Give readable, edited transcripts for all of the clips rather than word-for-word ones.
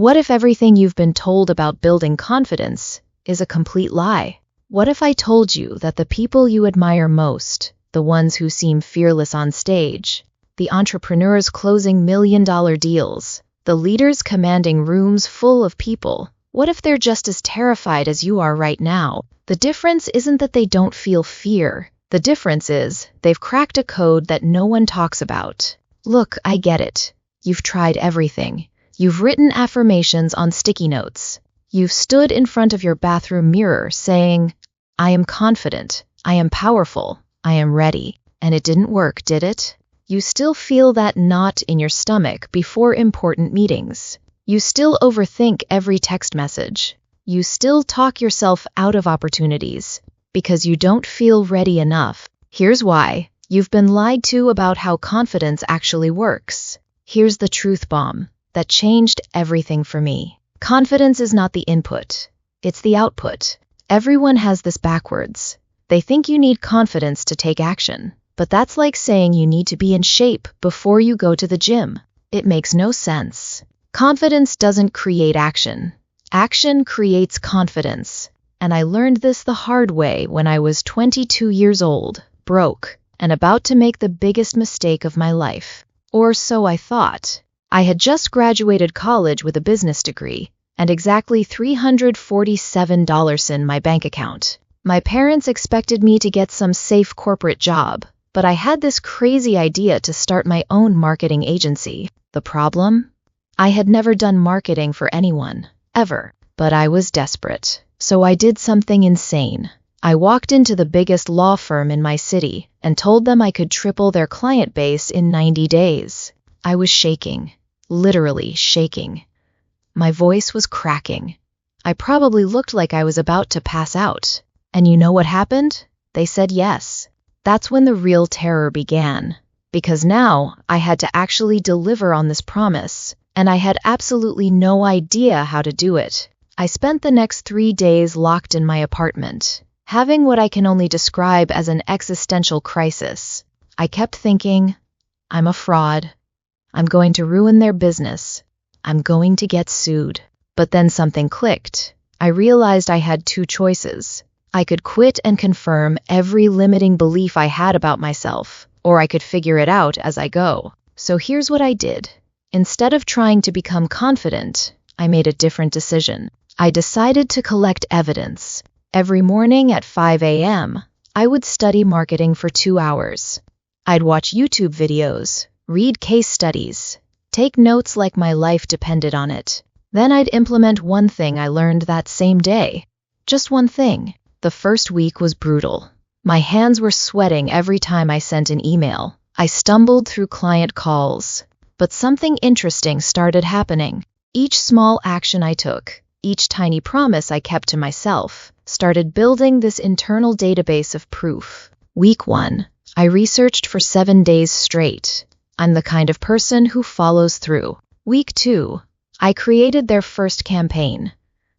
What if everything you've been told about building confidence is a complete lie? What if I told you that the people you admire most, the ones who seem fearless on stage, the entrepreneurs closing million-dollar deals, the leaders commanding rooms full of people, what if they're just as terrified as you are right now? The difference isn't that they don't feel fear. The difference is they've cracked a code that no one talks about. Look, I get it. You've tried everything. You've written affirmations on sticky notes. You've stood in front of your bathroom mirror saying, "I am confident, I am powerful, I am ready." And it didn't work, did it? You still feel that knot in your stomach before important meetings. You still overthink every text message. You still talk yourself out of opportunities because you don't feel ready enough. Here's why. You've been lied to about how confidence actually works. Here's the truth bomb that changed everything for me. Confidence is not the input, it's the output. Everyone has this backwards. They think you need confidence to take action, but that's like saying you need to be in shape before you go to the gym. It makes no sense. Confidence doesn't create action. Action creates confidence. And I learned this the hard way when I was 22 years old, broke, and about to make the biggest mistake of my life. Or so I thought. I had just graduated college with a business degree and exactly $347 in my bank account. My parents expected me to get some safe corporate job, but I had this crazy idea to start my own marketing agency. The problem? I had never done marketing for anyone, ever, but I was desperate. So I did something insane. I walked into the biggest law firm in my city and told them I could triple their client base in 90 days. I was shaking. Literally shaking. My voice was cracking. I probably looked like I was about to pass out. And you know what happened? They said yes. That's when the real terror began. Because now I had to actually deliver on this promise, and I had absolutely no idea how to do it. I spent the next 3 days locked in my apartment, having what I can only describe as an existential crisis. I kept thinking, I'm a fraud. I'm going to ruin their business. I'm going to get sued. But then something clicked. I realized I had two choices. I could quit and confirm every limiting belief I had about myself, or I could figure it out as I go. So here's what I did. Instead of trying to become confident, I made a different decision. I decided to collect evidence. Every morning at 5 a.m., I would study marketing for 2 hours. I'd watch YouTube videos, read case studies, take notes like my life depended on it. Then I'd implement one thing I learned that same day. Just one thing. The first week was brutal. My hands were sweating every time I sent an email. I stumbled through client calls. But something interesting started happening. Each small action I took, each tiny promise I kept to myself, started building this internal database of proof. Week 1, I researched for 7 days straight. I'm the kind of person who follows through. Week 2, I created their first campaign.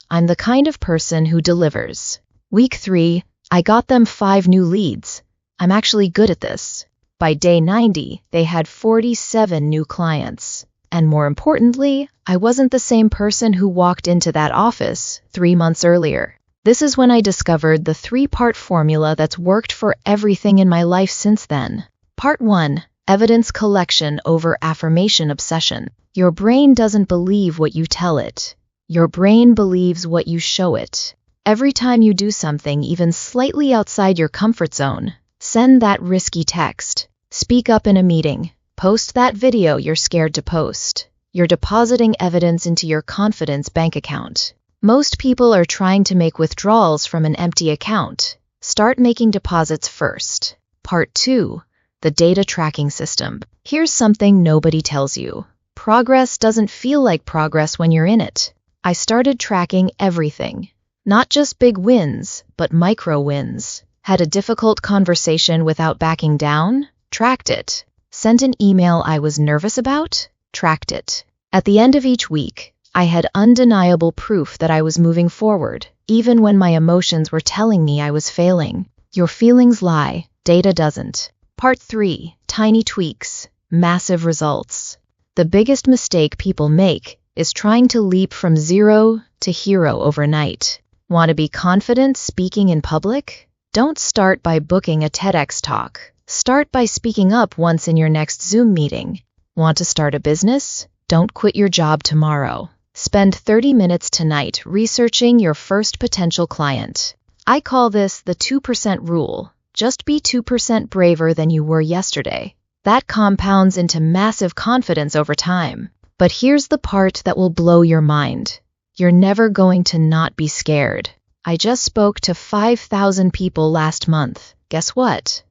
I'm the kind of person who delivers. Week 3, I got them 5 new leads. I'm actually good at this. By day 90, they had 47 new clients. And more importantly, I wasn't the same person who walked into that office 3 months earlier. This is when I discovered the 3-part formula that's worked for everything in my life since then. Part 1. Evidence collection over affirmation obsession. Your brain doesn't believe what you tell it. Your brain believes what you show it. Every time you do something even slightly outside your comfort zone, send that risky text, speak up in a meeting, post that video you're scared to post. You're depositing evidence into your confidence bank account. Most people are trying to make withdrawals from an empty account. Start making deposits first. Part 2. The data tracking system. Here's something nobody tells you. Progress doesn't feel like progress when you're in it. I started tracking everything. Not just big wins, but micro wins. Had a difficult conversation without backing down? Tracked it. Sent an email I was nervous about? Tracked it. At the end of each week, I had undeniable proof that I was moving forward, even when my emotions were telling me I was failing. Your feelings lie, data doesn't. Part 3. Tiny tweaks, massive results. The biggest mistake people make is trying to leap from zero to hero overnight. Want to be confident speaking in public? Don't start by booking a TEDx talk. Start by speaking up once in your next Zoom meeting. Want to start a business? Don't quit your job tomorrow. Spend 30 minutes tonight researching your first potential client. I call this the 2% rule. Just be 2% braver than you were yesterday. That compounds into massive confidence over time. But here's the part that will blow your mind. You're never going to not be scared. I just spoke to 5,000 people last month. Guess what?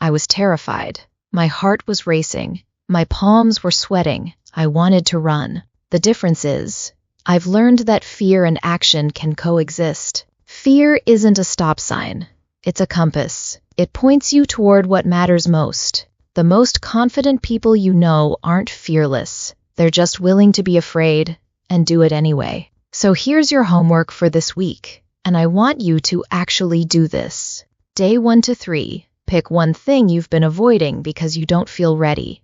I was terrified. My heart was racing. My palms were sweating. I wanted to run. The difference is, I've learned that fear and action can coexist. Fear isn't a stop sign. It's a compass. It points you toward what matters most. The most confident people you know aren't fearless. They're just willing to be afraid and do it anyway. So here's your homework for this week, and I want you to actually do this. Day 1 to 3, pick one thing you've been avoiding because you don't feel ready.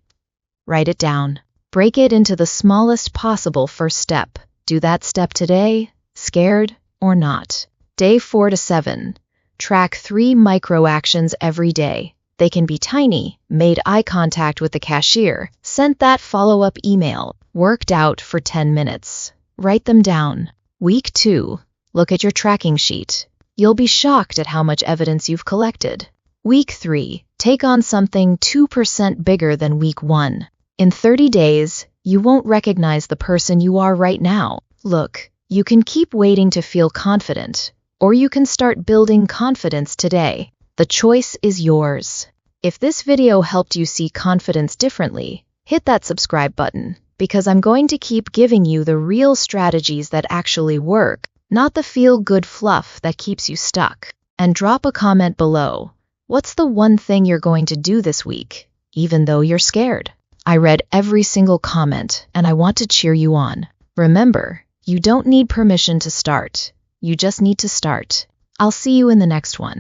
Write it down. Break it into the smallest possible first step. Do that step today, scared or not. Day 4 to 7, track 3 micro actions every day. They can be tiny: made eye contact with the cashier, sent that follow-up email, worked out for 10 minutes. Write them down. Week 2, look at your tracking sheet. You'll be shocked at how much evidence you've collected. Week 3, take on something 2% bigger than week 1. In 30 days, you won't recognize the person you are right now. Look, you can keep waiting to feel confident, or you can start building confidence today. The choice is yours. If this video helped you see confidence differently, hit that subscribe button, because I'm going to keep giving you the real strategies that actually work, not the feel-good fluff that keeps you stuck. And drop a comment below. What's the one thing you're going to do this week, even though you're scared? I read every single comment, and I want to cheer you on. Remember, you don't need permission to start. You just need to start. I'll see you in the next one.